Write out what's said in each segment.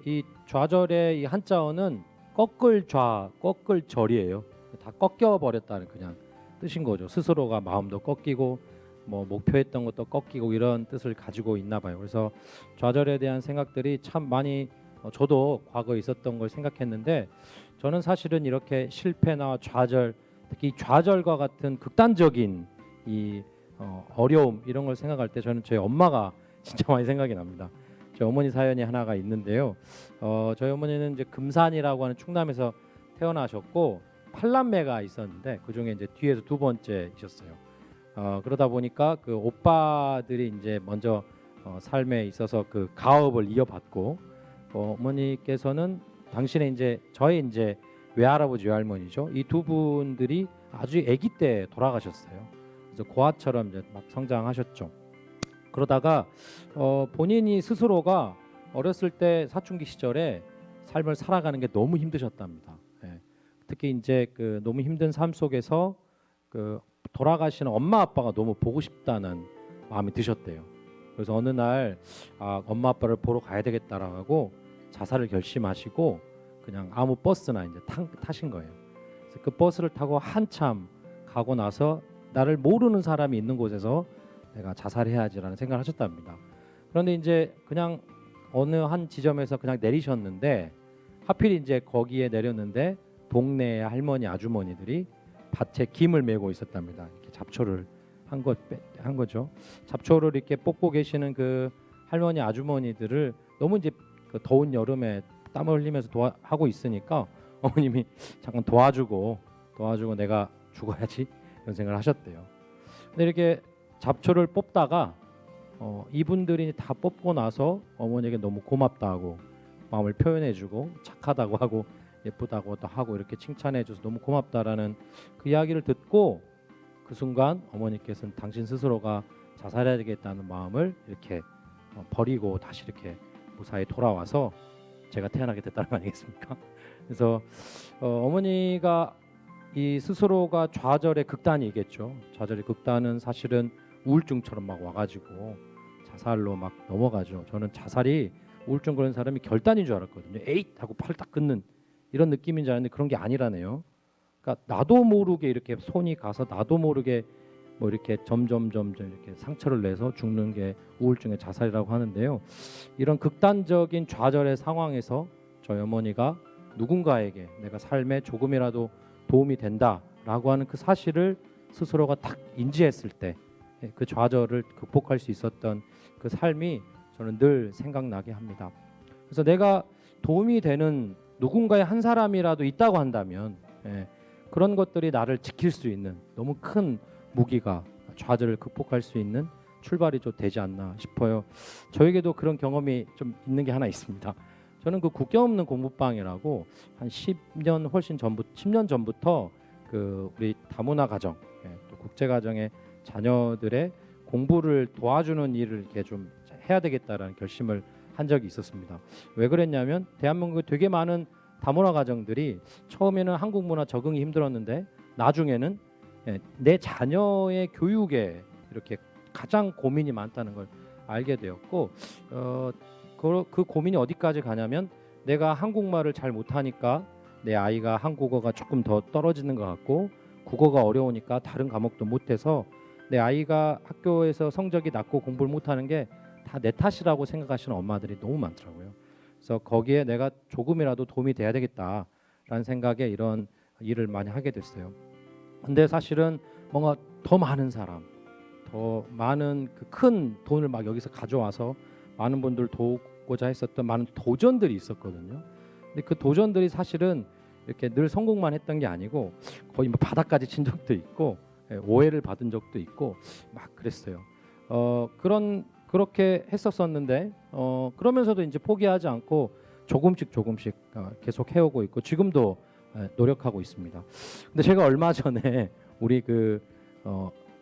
이 좌절의 이 한자어는 꺾을 좌, 꺾을 절이에요. 다 꺾여 버렸다는 그냥 뜻인 거죠. 스스로가 마음도 꺾이고 뭐 목표했던 것도 꺾이고 이런 뜻을 가지고 있나 봐요. 그래서 좌절에 대한 생각들이 참 많이 저도 과거에 있었던 걸 생각했는데 저는 사실은 이렇게 실패나 좌절, 특히 좌절과 같은 극단적인 이 어려움 이런 걸 생각할 때 저는 저희 엄마가 진짜 많이 생각이 납니다. 저희 어머니 사연이 하나가 있는데요. 저희 어머니는 이제 금산이라고 하는 충남에서 태어나셨고 8남매가 있었는데 그 중에 이제 뒤에서 두 번째이셨어요. 그러다 보니까 그 오빠들이 이제 먼저 삶에 있어서 그 가업을 이어받고 어머니께서는 당신의 이제 저희 이제 외할아버지 외할머니죠. 이 두 분들이 아주 아기 때 돌아가셨어요. 그래서 고아처럼 이제 막 성장하셨죠. 그러다가 본인이 스스로가 어렸을 때 사춘기 시절에 삶을 살아가는 게 너무 힘드셨답니다. 예. 특히 이제 그 너무 힘든 삶 속에서 그 돌아가시는 엄마 아빠가 너무 보고 싶다는 마음이 드셨대요. 그래서 어느 날 엄마 아빠를 보러 가야 되겠다라고 자살을 결심하시고 그냥 아무 버스나 이제 타신 거예요. 그래서 그 버스를 타고 한참 가고 나서 나를 모르는 사람이 있는 곳에서 내가 자살해야지라는 생각을 하셨답니다. 그런데 이제 그냥 어느 한 지점에서 그냥 내리셨는데 하필 이제 거기에 내렸는데 동네 할머니 아주머니들이 밭에 김을 메고 있었답니다. 이렇게 잡초를 한 거죠. 잡초를 이렇게 뽑고 계시는 그 할머니 아주머니들을 너무 이제 그 더운 여름에 땀을 흘리면서 하고 있으니까 어머님이 잠깐 도와주고 내가 죽어야지 이런 생각을 하셨대요. 근데 이렇게 잡초를 뽑다가 이분들이 다 뽑고 나서 어머니에게 너무 고맙다고 마음을 표현해주고 착하다고 하고 예쁘다고도 하고 이렇게 칭찬해줘서 너무 고맙다라는 그 이야기를 듣고 그 순간 어머니께서는 당신 스스로가 자살해야 되겠다는 마음을 이렇게 버리고 다시 이렇게 무사히 돌아와서 제가 태어나게 됐다는 거 아니겠습니까? 그래서 어머니가 이 스스로가 좌절의 극단이겠죠. 좌절의 극단은 사실은 우울증처럼 막 와가지고 자살로 막 넘어가죠. 저는 자살이 우울증 그런 사람이 결단인 줄 알았거든요. 에잇 하고 팔 딱 끊는 이런 느낌인 줄 알았는데 그런 게 아니라네요. 그러니까 나도 모르게 이렇게 손이 가서 나도 모르게 뭐 이렇게 점점 이렇게 상처를 내서 죽는 게 우울증의 자살이라고 하는데요. 이런 극단적인 좌절의 상황에서 저희 어머니가 누군가에게 내가 삶에 조금이라도 도움이 된다라고 하는 그 사실을 스스로가 딱 인지했을 때 그 좌절을 극복할 수 있었던 그 삶이 저는 늘 생각나게 합니다. 그래서 내가 도움이 되는 누군가의 한 사람이라도 있다고 한다면 그런 것들이 나를 지킬 수 있는 너무 큰 무기가 좌절을 극복할 수 있는 출발이 좀 되지 않나 싶어요. 저에게도 그런 경험이 좀 있는 게 하나 있습니다. 저는 그 국경 없는 공부방이라고 한 10년 훨씬 전부터 10년 전부터 그 우리 다문화 가정 또 국제 가정의 자녀들의 공부를 도와주는 일을 이렇게 좀 해야 되겠다라는 결심을 한 적이 있었습니다. 왜 그랬냐면 대한민국에 되게 많은 다문화 가정들이 처음에는 한국 문화 적응이 힘들었는데 나중에는 내 자녀의 교육에 이렇게 가장 고민이 많다는 걸 알게 되었고 그 고민이 어디까지 가냐면 내가 한국말을 잘 못하니까 내 아이가 한국어가 조금 더 떨어지는 것 같고 국어가 어려우니까 다른 과목도 못해서 내 아이가 학교에서 성적이 낮고 공부를 못하는 게 다 내 탓이라고 생각하시는 엄마들이 너무 많더라고요. 그래서 거기에 내가 조금이라도 도움이 돼야 되겠다라는 생각에 이런 일을 많이 하게 됐어요. 근데 사실은 뭔가 더 많은 사람, 더 많은 그 큰 돈을 막 여기서 가져와서 많은 분들 도우고자 했었던 많은 도전들이 있었거든요. 근데 그 도전들이 사실은 이렇게 늘 성공만 했던 게 아니고 거의 뭐 바닥까지 친 적도 있고 오해를 받은 적도 있고 막 그랬어요. 그렇게 했었었는데 그러면서도 이제 포기하지 않고 조금씩 계속 해오고 있고 지금도 노력하고 있습니다. 근데 제가 얼마 전에 우리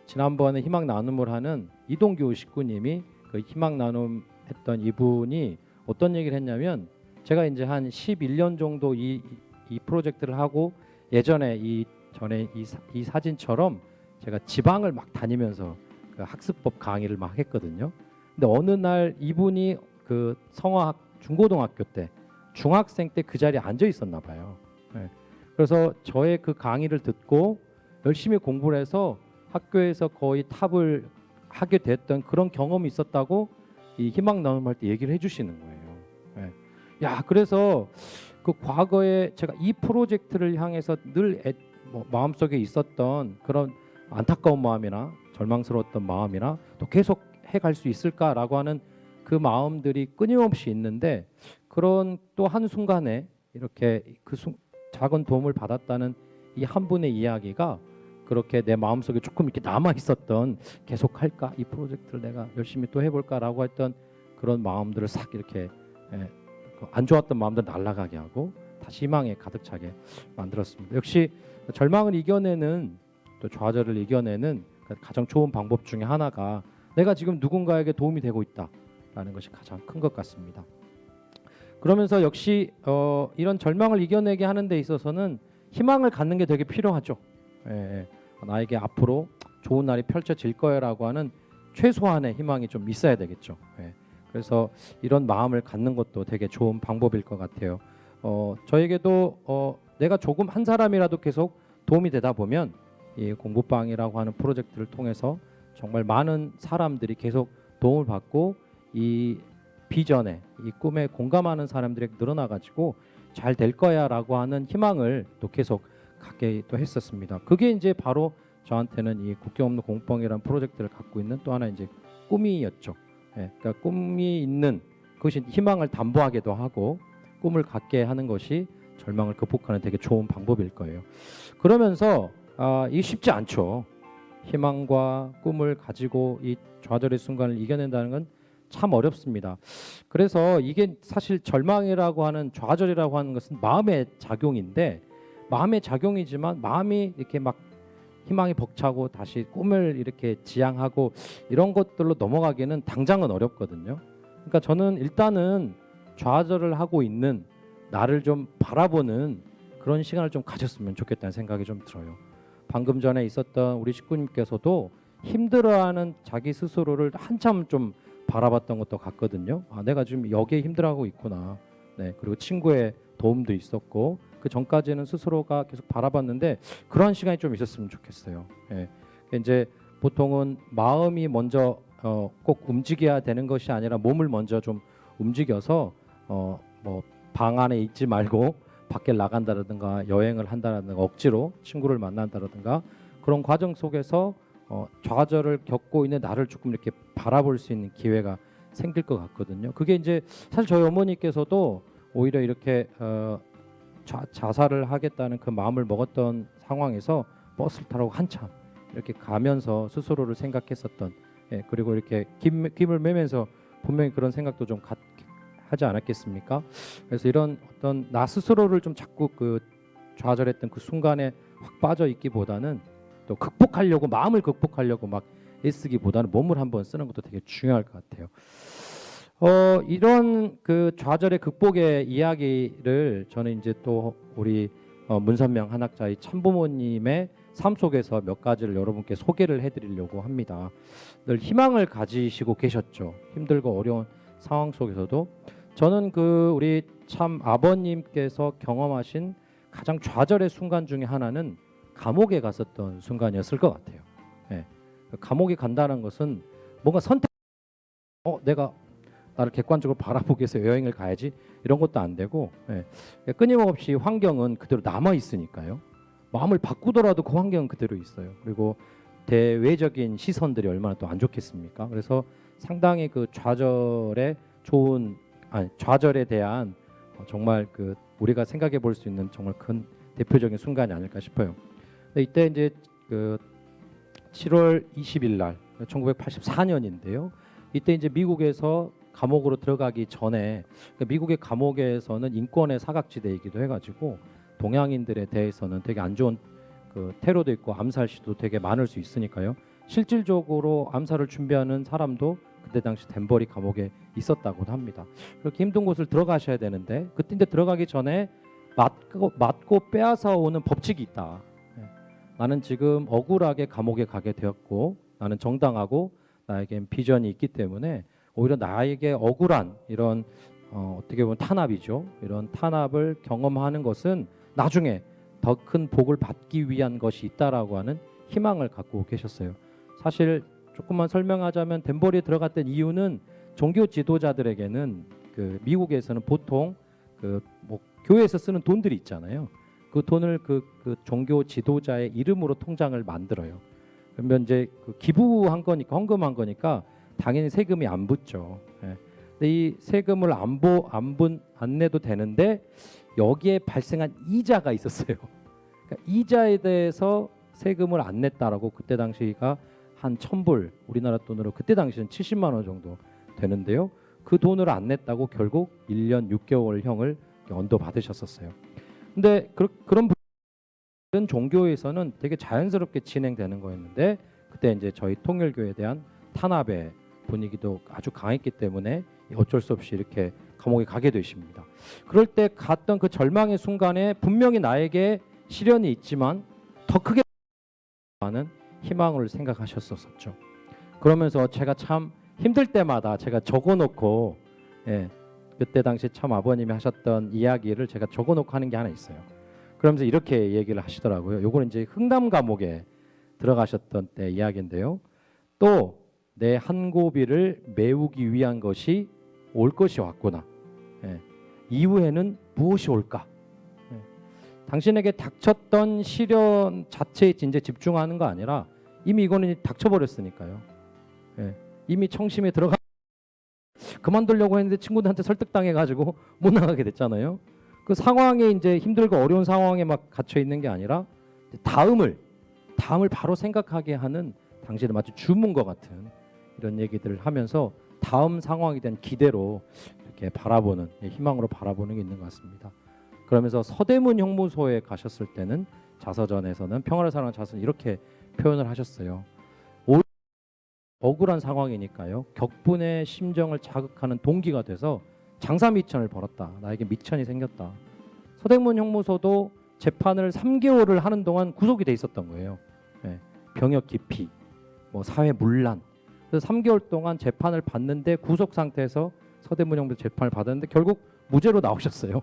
지난번에 희망 나눔을 하는 이동규 식구님이 그 희망 나눔 했던 이분이 어떤 얘기를 했냐면 제가 이제 한 11년 정도 이 프로젝트를 하고 예전에 이 사진처럼 제가 지방을 막 다니면서 그 학습법 강의를 막 했거든요. 근데 어느 날 이분이 그 성화학 중고등학교 때 중학생 때 그 자리에 앉아 있었나 봐요. 예. 그래서 저의 그 강의를 듣고 열심히 공부를 해서 학교에서 거의 탑을 하게 됐던 그런 경험이 있었다고 이 희망 나눔할 때 얘기를 해주시는 거예요. 예. 야, 그래서 그 과거에 제가 이 프로젝트를 향해서 늘 마음속에 있었던 그런 안타까운 마음이나 절망스러웠던 마음이나 또 계속 해갈 수 있을까라고 하는 그 마음들이 끊임없이 있는데, 그런 또 한순간에 이렇게 작은 도움을 받았다는 이 한 분의 이야기가 그렇게 내 마음속에 조금 이렇게 남아 있었던, 계속 할까, 이 프로젝트를 내가 열심히 또 해볼까라고 했던 그런 마음들을 싹 이렇게 안 좋았던 마음들 날아가게 하고 다시 희망에 가득 차게 만들었습니다. 역시 절망을 이겨내는, 또 좌절을 이겨내는 가장 좋은 방법 중에 하나가 내가 지금 누군가에게 도움이 되고 있다라는 것이 가장 큰 것 같습니다. 그러면서 역시 이런 절망을 이겨내게 하는 데 있어서는 희망을 갖는 게 되게 필요하죠. 예, 나에게 앞으로 좋은 날이 펼쳐질 거야라고 하는 최소한의 희망이 좀 있어야 되겠죠. 예, 그래서 이런 마음을 갖는 것도 되게 좋은 방법일 것 같아요. 저에게도 내가 조금 한 사람이라도 계속 도움이 되다 보면 이 공부방이라고 하는 프로젝트를 통해서 정말 많은 사람들이 계속 도움을 받고 이 비전에, 이 꿈에 공감하는 사람들이 늘어나가지고 잘 될 거야라고 하는 희망을 또 계속 갖게 또 했었습니다. 그게 이제 바로 저한테는 이 국경 없는 공부방이라는 프로젝트를 갖고 있는 또 하나 이제 꿈이었죠. 예, 그러니까 꿈이 있는 그것이 희망을 담보하기도 하고 꿈을 갖게 하는 것이 절망을 극복하는 되게 좋은 방법일 거예요. 그러면서 이게 쉽지 않죠. 희망과 꿈을 가지고 이 좌절의 순간을 이겨낸다는 건 참 어렵습니다. 그래서 이게 사실 절망이라고 하는, 좌절이라고 하는 것은 마음의 작용인데, 마음의 작용이지만 마음이 이렇게 막 희망이 벅차고 다시 꿈을 이렇게 지향하고 이런 것들로 넘어가기는 당장은 어렵거든요. 그러니까 저는 일단은 좌절을 하고 있는 나를 좀 바라보는 그런 시간을 좀 가졌으면 좋겠다는 생각이 좀 들어요. 방금 전에 있었던 우리 식구님께서도 힘들어하는 자기 스스로를 한참 좀 바라봤던 것도 같거든요. 내가 지금 여기에 힘들어하고 있구나. 네, 그리고 친구의 도움도 있었고 그 전까지는 스스로가 계속 바라봤는데 그러한 시간이 좀 있었으면 좋겠어요. 예, 이제 보통은 마음이 먼저 꼭 움직여야 되는 것이 아니라 몸을 먼저 좀 움직여서 뭐 방 안에 있지 말고 밖에 나간다라든가 여행을 한다라든가 억지로 친구를 만난다라든가 그런 과정 속에서 좌절을 겪고 있는 나를 조금 이렇게 바라볼 수 있는 기회가 생길 것 같거든요. 그게 이제 사실 저희 어머니께서도 오히려 이렇게 자살을 하겠다는 그 마음을 먹었던 상황에서 버스를 타고 한참 이렇게 가면서 스스로를 생각했었던, 예, 그리고 이렇게 김을 매면서 분명히 그런 생각도 좀 하지 않았겠습니까? 그래서 이런 어떤 나 스스로를 좀 자꾸 그 좌절했던 그 순간에 확 빠져 있기보다는 또 극복하려고, 마음을 극복하려고 막 애쓰기보다는 몸을 한번 쓰는 것도 되게 중요할 것 같아요. 이런 그 좌절의 극복의 이야기를 저는 이제 또 우리 문선명 한학자의 참부모님의 삶 속에서 몇 가지를 여러분께 소개를 해드리려고 합니다. 늘 희망을 가지시고 계셨죠. 힘들고 어려운 상황 속에서도. 저는 그 우리 참 아버님께서 경험하신 가장 좌절의 순간 중에 하나는 감옥에 갔었던 순간이었을 것 같아요. 예. 감옥에 간다는 것은 뭔가 선택, 내가 나를 객관적으로 바라보기 위해서 여행을 가야지 이런 것도 안 되고, 예. 끊임없이 환경은 그대로 남아 있으니까요. 마음을 바꾸더라도 그 환경은 그대로 있어요. 그리고 대외적인 시선들이 얼마나 또 안 좋겠습니까? 그래서 상당히 그 좌절에 대한 정말 그 우리가 생각해 볼 수 있는 정말 큰 대표적인 순간이 아닐까 싶어요. 이때 이제 그 7월 20일 날 1984년인데요. 이때 이제 미국에서 감옥으로 들어가기 전에, 미국의 감옥에서는 인권의 사각지대이기도 해가지고 동양인들에 대해서는 되게 안 좋은 그 테러도 있고 암살 시도 되게 많을 수 있으니까요. 실질적으로 암살을 준비하는 사람도 그때 당시 덴버리 감옥에 있었다고도 합니다. 그렇게 힘든 곳을 들어가셔야 되는데 그때 이제 들어가기 전에 맞고 빼앗아 오는 법칙이 있다. 나는 지금 억울하게 감옥에 가게 되었고 나는 정당하고 나에겐 비전이 있기 때문에 오히려 나에게 억울한 이런 어떻게 보면 탄압이죠. 이런 탄압을 경험하는 것은 나중에 더 큰 복을 받기 위한 것이 있다라고 하는 희망을 갖고 계셨어요. 사실 조금만 설명하자면 덴버리에 들어갔던 이유는 종교 지도자들에게는 그 미국에서는 보통 그 뭐 교회에서 쓰는 돈들이 있잖아요. 그 돈을 그 종교 지도자의 이름으로 통장을 만들어요. 그러면 이제 그 기부한 거니까 헌금한 거니까 당연히 세금이 안 붙죠. 예. 근데 이 세금을 안 내도 되는데 여기에 발생한 이자가 있었어요. 그러니까 이자에 대해서 세금을 안 냈다라고 그때 당시가 한 1,000불 우리나라 돈으로 그때 당시는 70만 원 정도 되는데요. 그 돈을 안 냈다고 결국 1년 6개월형을 언도 받으셨었어요. 근데 그런 종교에서는 되게 자연스럽게 진행되는 거였는데 그때 이제 저희 통일교에 대한 탄압의 분위기도 아주 강했기 때문에 어쩔 수 없이 이렇게 감옥에 가게 되십니다. 그럴 때 갔던 그 절망의 순간에 분명히 나에게 시련이 있지만 더 크게 하는 희망을 생각하셨었죠. 그러면서 제가 참 힘들 때마다 제가 적어놓고 그때 당시 참 아버님이 하셨던 이야기를 제가 적어놓고 하는 게 하나 있어요. 그러면서 이렇게 얘기를 하시더라고요. 요거는 이제 흥남 감옥에 들어가셨던 때 이야기인데요. 또 내 한 고비를 메우기 위한 것이 올 것이 왔구나. 이후에는 무엇이 올까? 당신에게 닥쳤던 시련 자체에 이제 집중하는 거 아니라 이미 이거는 닥쳐버렸으니까요. 이미 청심에 들어가 그만두려고 했는데 친구들한테 설득당해가지고 못 나가게 됐잖아요. 그 상황에 이제 힘들고 어려운 상황에 막 갇혀 있는 게 아니라 다음을 바로 생각하게 하는 당신의 마치 주문과 같은 이런 얘기들을 하면서 다음 상황에 대한 기대로 이렇게 바라보는 희망으로 바라보는 게 있는 것 같습니다. 그러면서 서대문 형무소에 가셨을 때는 자서전에서는 평화를 사랑하는 자서전 이렇게 표현을 하셨어요. 억울한 상황이니까요. 격분의 심정을 자극하는 동기가 돼서 장사미천을 벌었다. 나에게 미천이 생겼다. 서대문 형무소도 재판을 3개월을 하는 동안 구속이 돼 있었던 거예요. 병역 기피, 뭐 사회 문란. 그래서 3개월 동안 재판을 받는데 구속 상태에서 서대문 형무소 재판을 받았는데 결국 무죄로 나오셨어요.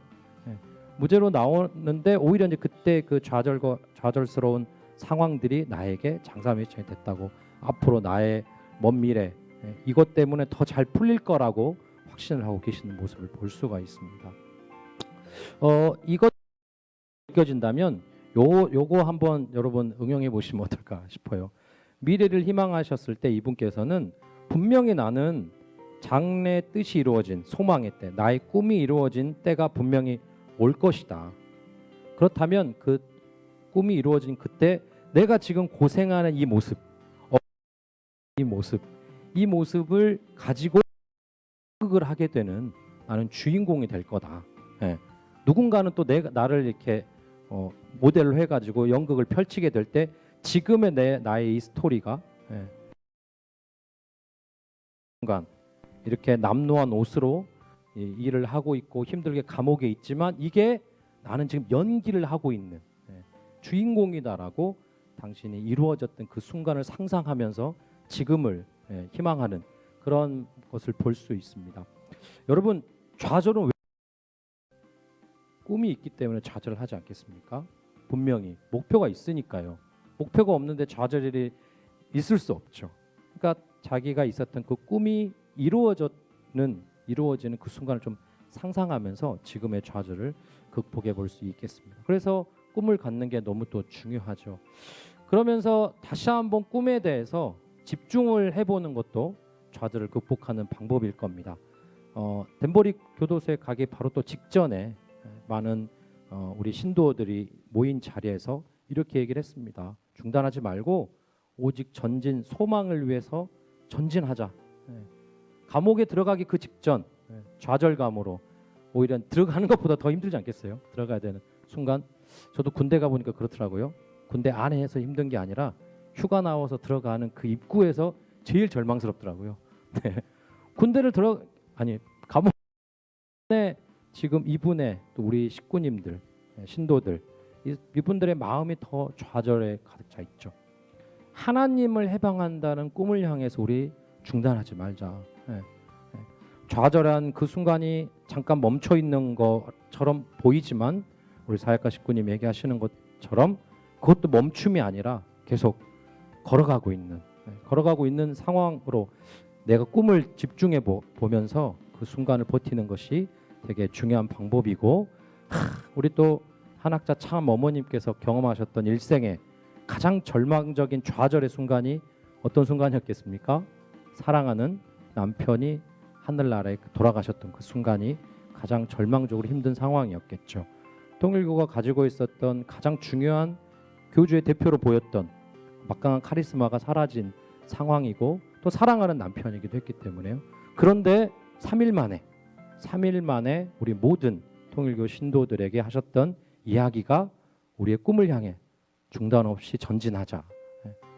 무죄로 나오는데 오히려 이제 그때 그 좌절스러운 상황들이 나에게 장사미천이 됐다고 앞으로 나의 먼 미래 이것 때문에 더 잘 풀릴 거라고 확신을 하고 계시는 모습을 볼 수가 있습니다. 이것 느껴진다면 요거 한번 여러분 응용해 보시면 어떨까 싶어요. 미래를 희망하셨을 때 이분께서는 분명히 나는 장래 뜻이 이루어진 소망의 때, 나의 꿈이 이루어진 때가 분명히 올 것이다. 그렇다면 그 꿈이 이루어진 그때 내가 지금 고생하는 이 모습을 가지고 극을 하게 되는 나는 주인공이 될 거다. 누군가는 또 나를 이렇게 모델로 해가지고 연극을 펼치게 될 때 지금의 나의 이 스토리가 순간 이렇게 남루한 옷으로 일을 하고 있고 힘들게 감옥에 있지만 이게 나는 지금 연기를 하고 있는 주인공이다라고 당신이 이루어졌던 그 순간을 상상하면서 지금을 희망하는 그런 것을 볼 수 있습니다. 여러분 좌절은 왜 꿈이 있기 때문에 좌절을 하지 않겠습니까? 분명히 목표가 있으니까요. 목표가 없는데 좌절이 있을 수 없죠. 그러니까 자기가 있었던 그 꿈이 이루어지는 그 순간을 좀 상상하면서 지금의 좌절을 극복해 볼 수 있겠습니다. 그래서 꿈을 갖는 게 너무 또 중요하죠. 그러면서 다시 한번 꿈에 대해서 집중을 해보는 것도 좌절을 극복하는 방법일 겁니다. 덴버리 교도소에 가기 바로 또 직전에 많은 우리 신도들이 모인 자리에서 이렇게 얘기를 했습니다. 중단하지 말고 오직 전진 소망을 위해서 전진하자. 감옥에 들어가기 그 직전 좌절감으로 오히려 들어가는 것보다 더 힘들지 않겠어요? 들어가야 되는 순간 저도 군대 가보니까 그렇더라고요. 군대 안에서 힘든 게 아니라 휴가 나와서 들어가는 그 입구에서 제일 절망스럽더라고요. 군대를 감옥에 지금 이분의 또 우리 식구님들, 신도들 이분들의 마음이 더 좌절에 가득 차 있죠. 하나님을 해방한다는 꿈을 향해서 우리 중단하지 말자. 좌절한 그 순간이 잠깐 멈춰 있는 것처럼 보이지만 우리 사역가 식구님 얘기하시는 것처럼 그것도 멈춤이 아니라 계속 걸어가고 있는 상황으로 내가 꿈을 집중해 보면서 그 순간을 버티는 것이 되게 중요한 방법이고, 우리 또 한학자 참 어머님께서 경험하셨던 일생의 가장 절망적인 좌절의 순간이 어떤 순간이었겠습니까? 사랑하는 남편이 하늘나라에 돌아가셨던 그 순간이 가장 절망적으로 힘든 상황이었겠죠. 통일교가 가지고 있었던 가장 중요한 교주의 대표로 보였던 막강한 카리스마가 사라진 상황이고 또 사랑하는 남편이기도 했기 때문에요. 그런데 3일 만에 우리 모든 통일교 신도들에게 하셨던 이야기가 우리의 꿈을 향해 중단 없이 전진하자.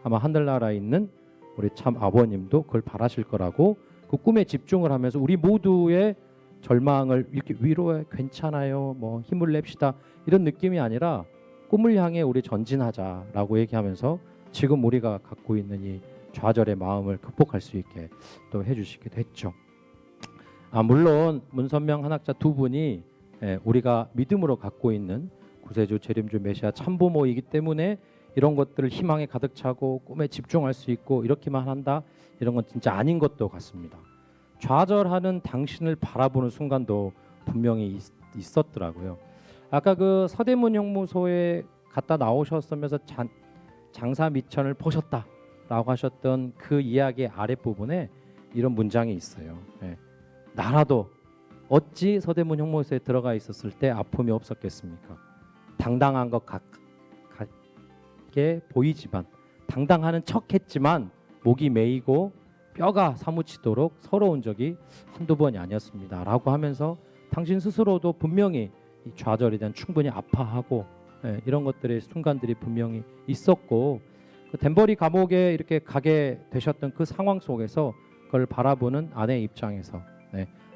아마 하늘나라에 있는 우리 참 아버님도 그걸 바라실 거라고, 그 꿈에 집중을 하면서 우리 모두의 절망을 이렇게 위로해, 괜찮아요, 뭐 힘을 냅시다, 이런 느낌이 아니라 꿈을 향해 우리 전진하자라고 얘기하면서 지금 우리가 갖고 있는 이 좌절의 마음을 극복할 수 있게 또 해주시기도 했죠. 물론 문선명 한학자 두 분이 우리가 믿음으로 갖고 있는 구세주 재림주 메시아 참부모이기 때문에 이런 것들을 희망에 가득 차고 꿈에 집중할 수 있고 이렇게만 한다, 이런 건 진짜 아닌 것도 같습니다. 좌절하는 당신을 바라보는 순간도 분명히 있었더라고요. 아까 그 서대문 형무소에 갔다 나오셨으면서 장사 미천을 보셨다라고 하셨던 그 이야기의 아랫부분에 이런 문장이 있어요. 나라도 어찌 서대문 형무소에 들어가 있었을 때 아픔이 없었겠습니까? 당당한 것 같게 보이지만, 당당하는 척했지만 목이 메이고 뼈가 사무치도록 서러운 적이 한두 번이 아니었습니다 라고 하면서 당신 스스로도 분명히 이 좌절에 대한 충분히 아파하고 이런 것들의 순간들이 분명히 있었고, 그 덴버리 감옥에 이렇게 가게 되셨던 그 상황 속에서 그걸 바라보는 아내 입장에서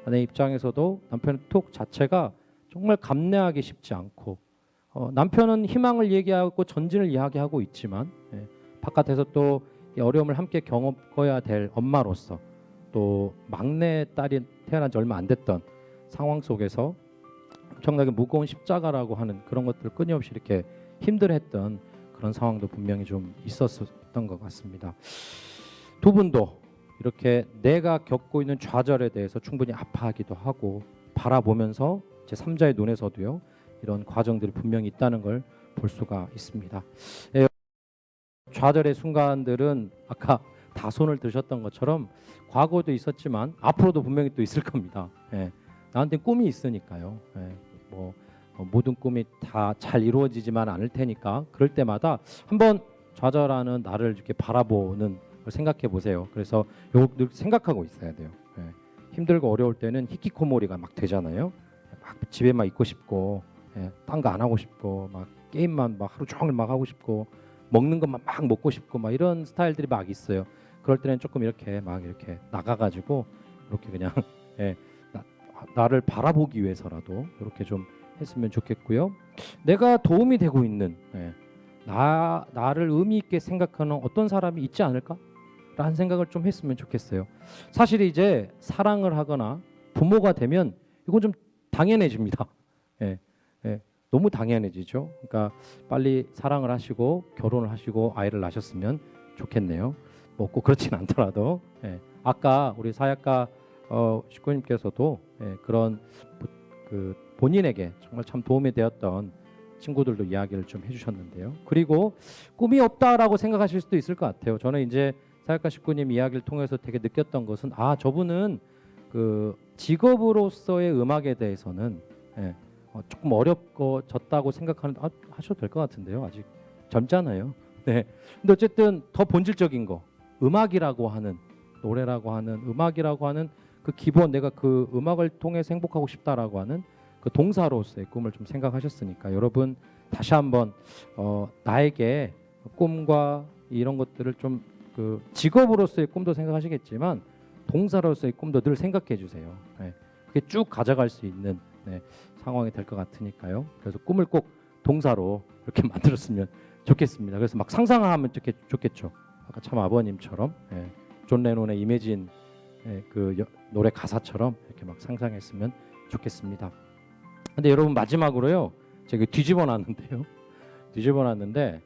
아내 입장에서도 남편의 톡 자체가 정말 감내하기 쉽지 않고, 남편은 희망을 얘기하고 전진을 이야기하고 있지만 바깥에서 또 이 어려움을 함께 겪어야 될 엄마로서, 또 막내 딸이 태어난 지 얼마 안 됐던 상황 속에서 엄청나게 무거운 십자가라고 하는 그런 것들을 끊임없이 이렇게 힘들어했던 그런 상황도 분명히 좀 있었던 것 같습니다. 두 분도 이렇게 내가 겪고 있는 좌절에 대해서 충분히 아파하기도 하고 바라보면서 제 3자의 눈에서도요, 이런 과정들이 분명히 있다는 걸 볼 수가 있습니다. 좌절의 순간들은 아까 다 손을 드셨던 것처럼 과거도 있었지만 앞으로도 분명히 또 있을 겁니다. 나한테 꿈이 있으니까요. 모든 꿈이 다 잘 이루어지지만 않을 테니까 그럴 때마다 한번 좌절하는 나를 이렇게 바라보는 걸 생각해 보세요. 그래서 요걸 늘 생각하고 있어야 돼요. 힘들고 어려울 때는 히키코모리가 막 되잖아요. 막 집에만 있고 싶고, 딴 거 안 하고 싶고, 막 게임만 막 하루 종일 막 하고 싶고, 먹는 것만 막 먹고 싶고, 막 이런 스타일들이 막 있어요. 그럴 때는 조금 이렇게 막 이렇게 나가가지고 이렇게 그냥 나를 바라보기 위해서라도 이렇게 좀 했으면 좋겠고요. 내가 도움이 되고 있는, 나를 의미 있게 생각하는 어떤 사람이 있지 않을까라는 생각을 좀 했으면 좋겠어요. 사실 이제 사랑을 하거나 부모가 되면 이건 좀 당연해집니다. 너무 당연해지죠. 그러니까 빨리 사랑을 하시고 결혼을 하시고 아이를 낳으셨으면 좋겠네요. 뭐 꼭 그렇진 않더라도, 아까 우리 사역가 식구님께서도 그런 그 본인에게 정말 참 도움이 되었던 친구들도 이야기를 좀 해주셨는데요. 그리고 꿈이 없다라고 생각하실 수도 있을 것 같아요. 저는 이제 사역가 식구님 이야기를 통해서 되게 느꼈던 것은, 저분은 그 직업으로서의 음악에 대해서는 조금 어렵졌다고 생각하는데, 하셔도 될 것 같은데요. 아직 젊잖아요. 근데 어쨌든 더 본질적인 거, 음악이라고 하는, 노래라고 하는, 음악이라고 하는 그 기본, 내가 그 음악을 통해서 행복하고 싶다라고 하는 그 동사로서의 꿈을 좀 생각하셨으니까, 여러분 다시 한번 나에게 꿈과 이런 것들을 좀 그 직업으로서의 꿈도 생각하시겠지만 동사로서의 꿈도 늘 생각해 주세요. 그게 쭉 가져갈 수 있는 상황이 될 것 같으니까요. 그래서 꿈을 꼭 동사로 이렇게 만들었으면 좋겠습니다. 그래서 막 상상하면 좋겠죠. 아까 참 아버님처럼 존 레논의 이매진 노래 가사처럼 이렇게 막 상상했으면 좋겠습니다. 근데 여러분 마지막으로요, 제가 뒤집어놨는데요. 뒤집어놨는데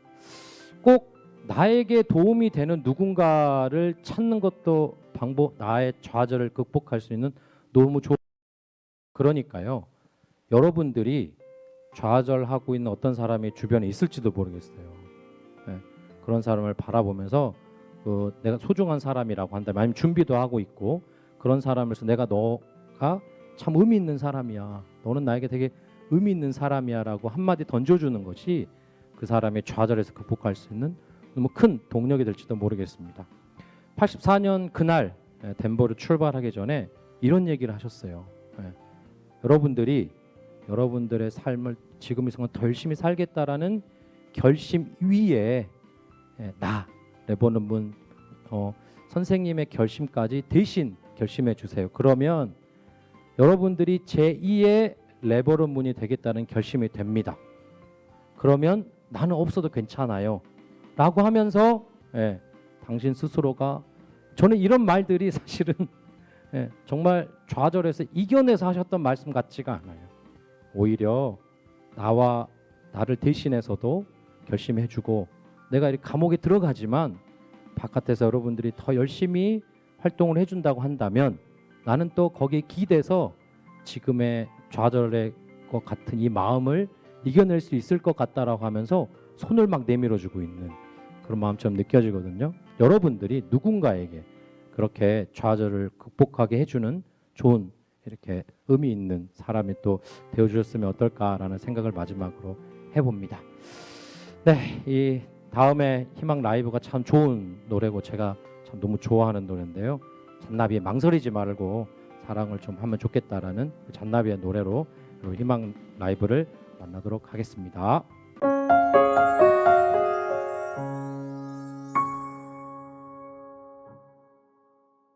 꼭 나에게 도움이 되는 누군가를 찾는 것도 나의 좌절을 극복할 수 있는 너무 좋은. 그러니까요, 여러분들이 좌절하고 있는 어떤 사람이 주변에 있을지도 모르겠어요. 네, 그런 사람을 바라보면서 내가 소중한 사람이라고 한다면, 아니면 준비도 하고 있고 그런 사람에서 너가 참 의미 있는 사람이야, 너는 나에게 되게 의미 있는 사람이야 라고 한마디 던져주는 것이 그 사람의 좌절에서 극복할 수 있는 너무 큰 동력이 될지도 모르겠습니다. 84년 그날 덴버를 출발하기 전에 이런 얘기를 하셨어요. 여러분들이 여러분들의 삶을 지금 이 순간 더 열심히 살겠다라는 결심 위에 나 레버넌 문 선생님의 결심까지 대신 결심해 주세요. 그러면 여러분들이 제2의 레버넌 문이 되겠다는 결심이 됩니다. 그러면 나는 없어도 괜찮아요 라고 하면서 당신 스스로가, 저는 이런 말들이 사실은 정말 좌절해서 이겨내서 하셨던 말씀 같지가 않아요. 오히려 나를 대신해서도 결심해주고, 내가 이렇게 감옥에 들어가지만 바깥에서 여러분들이 더 열심히 활동을 해준다고 한다면 나는 또 거기에 기대서 지금의 좌절의 것 같은 이 마음을 이겨낼 수 있을 것 같다라고 하면서 손을 막 내밀어주고 있는 그런 마음처럼 느껴지거든요. 여러분들이 누군가에게 그렇게 좌절을 극복하게 해주는 좋은 이렇게 의미 있는 사람이 또 되어주셨으면 어떨까라는 생각을 마지막으로 해봅니다. 네, 이 다음에 희망 라이브가 참 좋은 노래고 제가 참 너무 좋아하는 노래인데요. 잔나비의 망설이지 말고 사랑을 좀 하면 좋겠다라는 잔나비의 노래로 희망 라이브를 만나도록 하겠습니다.